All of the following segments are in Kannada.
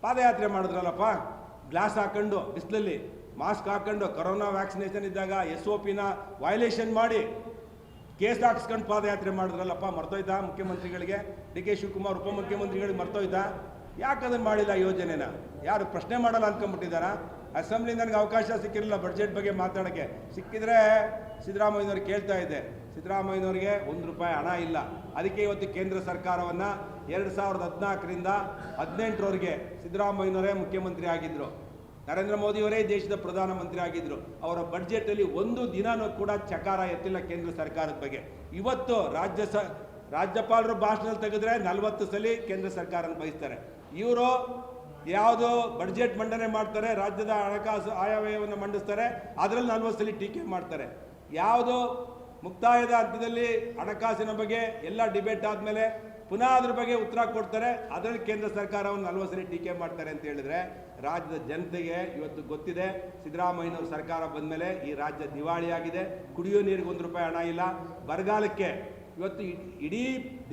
ಪಾದಯಾತ್ರೆ ಮಾಡಿದ್ರಲ್ಲಪ್ಪ, ಗ್ಲಾಸ್ ಹಾಕೊಂಡು ಬಿಸಿಲಲ್ಲಿ ಮಾಸ್ಕ್ ಹಾಕೊಂಡು ಕೊರೋನಾ ವ್ಯಾಕ್ಸಿನೇಷನ್ ಇದ್ದಾಗ SOPನ ವೈಲೇಷನ್ ಮಾಡಿ ಕೇಸ್ ಹಾಕ್ಸ್ಕೊಂಡು ಪಾದಯಾತ್ರೆ ಮಾಡಿದ್ರಲ್ಲಪ್ಪ, ಮರ್ತೋಯ್ತಾ ಮುಖ್ಯಮಂತ್ರಿಗಳಿಗೆ? DK ಶಿವಕುಮಾರ್ ಉಪಮುಖ್ಯಮಂತ್ರಿಗಳಿಗೆ ಮರ್ತೋಯ್ತಾ? ಯಾಕೆ ಅದನ್ನು ಮಾಡಿಲ್ಲ ಯೋಜನೆನ? ಯಾರು ಪ್ರಶ್ನೆ ಮಾಡಲ್ಲ ಅಂದ್ಕೊಂಡ್ಬಿಟ್ಟಿದ್ದಾರಾ? ಅಸೆಂಬ್ಲಿ ನನಗೆ ಅವಕಾಶ ಸಿಕ್ಕಿರಲಿಲ್ಲ ಬಡ್ಜೆಟ್ ಬಗ್ಗೆ ಮಾತಾಡೋಕ್ಕೆ. ಸಿಕ್ಕಿದ್ರೆ ಸಿದ್ದರಾಮಯ್ಯನವ್ರಿಗೆ ಕೇಳ್ತಾ ಇದ್ದೆ, ಸಿದ್ದರಾಮಯ್ಯನವ್ರಿಗೆ ₹1 ಹಣ ಇಲ್ಲ. ಅದಕ್ಕೆ ಇವತ್ತು ಕೇಂದ್ರ ಸರ್ಕಾರವನ್ನು 2014ರಿಂದ 2018ರವರೆಗೆ ಸಿದ್ದರಾಮಯ್ಯನವರೇ ಮುಖ್ಯಮಂತ್ರಿ ಆಗಿದ್ದರು, ನರೇಂದ್ರ ಮೋದಿಯವರೇ ದೇಶದ ಪ್ರಧಾನಮಂತ್ರಿ ಆಗಿದ್ದರು. ಅವರ ಬಡ್ಜೆಟಲ್ಲಿ ಒಂದು ದಿನನೂ ಕೂಡ ಚಕಾರ ಎತ್ತಿಲ್ಲ ಕೇಂದ್ರ ಸರ್ಕಾರದ ಬಗ್ಗೆ. ಇವತ್ತು ರಾಜ್ಯಪಾಲರು ಭಾಷಣದಲ್ಲಿ ತೆಗೆದ್ರೆ 40 ಸಲ ಕೇಂದ್ರ ಸರ್ಕಾರನ ಬಯಸ್ತಾರೆ. ಇವರು ಯಾವುದು ಬಡ್ಜೆಟ್ ಮಂಡನೆ ಮಾಡ್ತಾರೆ, ರಾಜ್ಯದ ಹಣಕಾಸು ಆಯವ್ಯಯವನ್ನು ಮಂಡಿಸ್ತಾರೆ, ಅದರಲ್ಲಿ 40 ಸಲ ಟೀಕೆ ಮಾಡ್ತಾರೆ. ಯಾವುದು ಮುಕ್ತಾಯದ ಹಂತದಲ್ಲಿ ಹಣಕಾಸಿನ ಬಗ್ಗೆ ಎಲ್ಲ ಡಿಬೇಟ್ ಆದಮೇಲೆ ಪುನಃ ಅದ್ರ ಬಗ್ಗೆ ಉತ್ತರ ಕೊಡ್ತಾರೆ, ಅದರಲ್ಲಿ ಕೇಂದ್ರ ಸರ್ಕಾರವನ್ನು 40 ಸಲ ಟೀಕೆ ಮಾಡ್ತಾರೆ ಅಂತ ಹೇಳಿದ್ರೆ ರಾಜ್ಯದ ಜನತೆಗೆ ಇವತ್ತು ಗೊತ್ತಿದೆ. ಸಿದ್ದರಾಮಯ್ಯನವ್ರ ಸರ್ಕಾರ ಬಂದ ಮೇಲೆ ಈ ರಾಜ್ಯ ದಿವಾಳಿಯಾಗಿದೆ. ಕುಡಿಯೋ ನೀರಿಗೆ ₹1 ಹಣ ಇಲ್ಲ. ಬರಗಾಲಕ್ಕೆ ಇವತ್ತು ಇಡೀ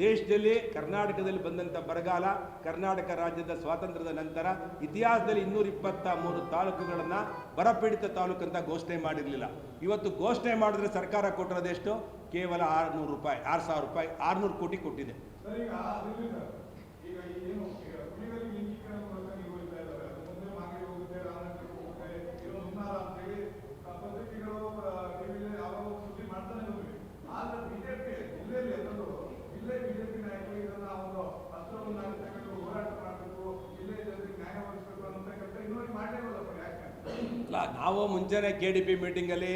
ದೇಶದಲ್ಲಿ ಕರ್ನಾಟಕದಲ್ಲಿ ಬಂದಂಥ ಬರಗಾಲ, ಕರ್ನಾಟಕ ರಾಜ್ಯದ ಸ್ವಾತಂತ್ರ್ಯದ ನಂತರ ಇತಿಹಾಸದಲ್ಲಿ 223 ತಾಲೂಕುಗಳನ್ನು ಬರಪೀಡಿತ ತಾಲೂಕು ಅಂತ ಘೋಷಣೆ ಮಾಡಿರಲಿಲ್ಲ. ಇವತ್ತು ಘೋಷಣೆ ಮಾಡಿದ್ರೆ ಸರ್ಕಾರ ಕೊಟ್ಟಿರೋದೆಷ್ಟು? ಕೇವಲ ₹600, ₹6,000, 600 ಕೋಟಿ ಕೊಟ್ಟಿದೆ. ನಾವು ಮುಂಚೆನೇ KDP ಮೀಟಿಂಗಲ್ಲಿ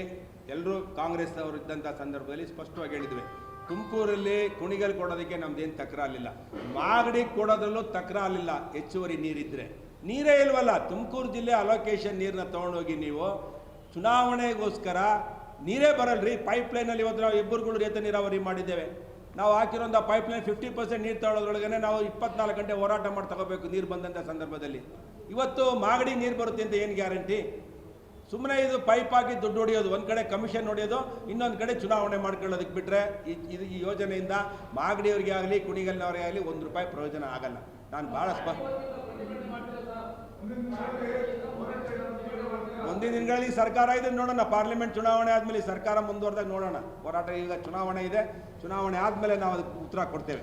ಎಲ್ಲರೂ ಕಾಂಗ್ರೆಸ್ ಅವರು ಇದ್ದಂಥ ಸಂದರ್ಭದಲ್ಲಿ ಸ್ಪಷ್ಟವಾಗಿ ಹೇಳಿದ್ವಿ, ತುಮಕೂರಲ್ಲಿ ಕುಣಿಗಲ್ ಕೊಡೋದಕ್ಕೆ ನಮ್ದೇನು ತಕರಾರಿಲ್ಲ, ಮಾಗಡಿ ಕೊಡೋದ್ರಲ್ಲೂ ತಕರಾರಿಲ್ಲ. ಹೆಚ್ಚುವರಿ ನೀರಿದ್ದರೆ ನೀರೇ ಇಲ್ವಲ್ಲ. ತುಮಕೂರು ಜಿಲ್ಲೆ ಅಲೋಕೇಶನ್ ನೀರನ್ನ ತೊಗೊಂಡೋಗಿ ನೀವು ಚುನಾವಣೆಗೋಸ್ಕರ ನೀರೇ ಬರಲ್ರಿ. ಪೈಪ್ಲೈನಲ್ಲಿ ಇವತ್ತು ನಾವು ಹೆಬ್ಬೂರುಗಳು ಏತ ನೀರಾವರಿ ಮಾಡಿದ್ದೇವೆ. ನಾವು ಹಾಕಿರೋಂಥ ಪೈಪ್ಲೈನ್ 50% ನೀರು ತಗೊಳ್ಳೋದ್ರೊಳಗೆ ನಾವು 24 ಗಂಟೆ ಹೋರಾಟ ಮಾಡಿ ತಗೋಬೇಕು ನೀರು ಬಂದಂಥ ಸಂದರ್ಭದಲ್ಲಿ. ಇವತ್ತು ಮಾಗಡಿ ನೀರು ಬರುತ್ತೆ ಅಂತ ಏನು ಗ್ಯಾರಂಟಿ? ಸುಮ್ಮನೆ ಇದು ಪೈಪ್ ಹಾಕಿ ದುಡ್ಡು ಹೊಡೆಯೋದು, ಒಂದು ಕಡೆ ಕಮಿಷನ್ ಹೊಡೆಯೋದು, ಇನ್ನೊಂದು ಕಡೆ ಚುನಾವಣೆ ಮಾಡ್ಕೊಳ್ಳೋದಕ್ಕೆ ಬಿಟ್ಟರೆ ಈ ಯೋಜನೆಯಿಂದ ಮಾಗಡಿಯವರಿಗೆ ಆಗಲಿ ಕುಣಿಗಲ್ನವರಿಗೆ ಆಗಲಿ ₹1 ಪ್ರಯೋಜನ ಆಗಲ್ಲ. ನಾನು ಭಾಳ ಮುಂದಿನ ದಿನಗಳಲ್ಲಿ ಸರ್ಕಾರ ಇದೆ ನೋಡೋಣ. ಪಾರ್ಲಿಮೆಂಟ್ ಚುನಾವಣೆ ಆದಮೇಲೆ ಸರ್ಕಾರ ಮುಂದುವರೆದಾಗ ನೋಡೋಣ ಹೋರಾಟ. ಈಗ ಚುನಾವಣೆ ಇದೆ, ಚುನಾವಣೆ ಆದಮೇಲೆ ನಾವು ಅದಕ್ಕೆ ಉತ್ತರ ಕೊಡ್ತೇವೆ.